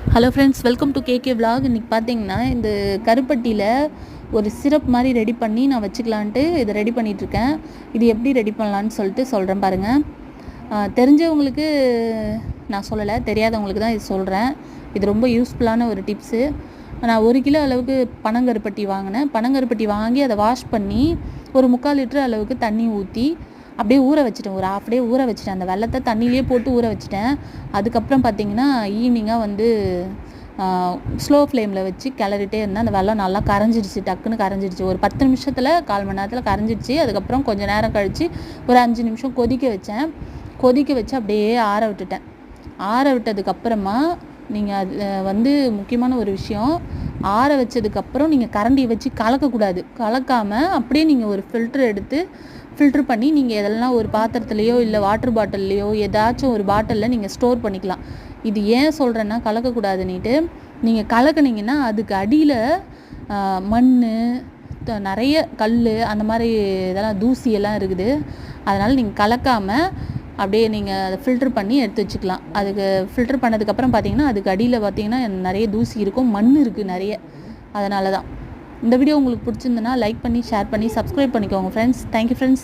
Hello friends, welcome to KK vlog. இன்றைக்கி பார்த்தீங்கன்னா இந்த கருப்பட்டியில் ஒரு சிரப் மாதிரி ரெடி பண்ணி நான் வச்சுக்கலான்ட்டு இதை ரெடி பண்ணிகிட்ருக்கேன். இது எப்படி ரெடி பண்ணலான்னு சொல்லிட்டு சொல்கிறேன் பாருங்கள். தெரிஞ்சவங்களுக்கு நான் சொல்லலை, தெரியாதவங்களுக்கு தான் இது சொல்கிறேன். இது ரொம்ப யூஸ்ஃபுல்லான ஒரு டிப்ஸு. நான் 1 கிலோ அளவுக்கு பனங்கருப்பட்டி வாங்கினேன். பனங்கருப்பட்டி வாங்கி அதை வாஷ் பண்ணி ஒரு 3/4 லிட்டர் அளவுக்கு தண்ணி ஊற்றி அப்படியே ஊற வச்சுட்டேன். ஒரு ½ டே ஊற வச்சுட்டேன். அந்த வெல்லத்தை தண்ணியிலே போட்டு ஊற வச்சுட்டேன். அதுக்கப்புறம் பார்த்திங்கன்னா ஈவினிங்காக ஸ்லோ ஃப்ளேமில் வச்சு கிளறிட்டே இருந்தேன். அந்த வெல்லம் நல்லா கரைஞ்சிடுச்சு, டக்குன்னு கரைஞ்சிடுச்சு. ஒரு 10 நிமிஷத்தில் 1/4 மணி நேரத்தில் கரைஞ்சிடுச்சு. அதுக்கப்புறம் கொஞ்சம் நேரம் கழித்து ஒரு 5 நிமிஷம் கொதிக்க வச்சேன். கொதிக்க வச்சு அப்படியே ஆற விட்டுட்டேன். ஆற விட்டதுக்கப்புறமா நீங்கள் அது முக்கியமான ஒரு விஷயம், ஆற வச்சதுக்கப்புறம் நீங்கள் கரண்டியை வச்சு கலக்கக்கூடாது. கலக்காமல் அப்படியே நீங்கள் ஒரு ஃபில்ட்ரு பண்ணி நீங்கள் எதெல்லாம் ஒரு பாத்திரத்துலையோ இல்லை வாட்டர் பாட்டில்லையோ ஏதாச்சும் ஒரு பாட்டிலில் நீங்கள் ஸ்டோர் பண்ணிக்கலாம். இது ஏன் சொல்கிறேன்னா, கலக்கக்கூடாதுன்னுட்டு, நீங்கள் கலக்குனீங்கன்னா அதுக்கு அடியில் மண், நிறைய கல், அந்த மாதிரி இதெல்லாம் தூசியெல்லாம் இருக்குது. அதனால் நீங்கள் கலக்காமல் அப்படியே நீங்கள் அதை ஃபில்ட்ரு பண்ணி எடுத்து வச்சுக்கலாம். அதுக்கு ஃபில்ட்ரு பண்ணதுக்கப்புறம் பார்த்தீங்கன்னா அதுக்கு அடியில் பார்த்தீங்கன்னா நிறைய தூசி இருக்கும், மண் இருக்குது நிறைய. அதனால தான். இந்த வீடியோ உங்களுக்கு பிடிச்சிருந்துன்னா லைக் பண்ணி, ஷேர் பண்ணி, சப்ஸ்கிரைப் பண்ணிக்கோங்க ஃப்ரெண்ட்ஸ். Thank you friends.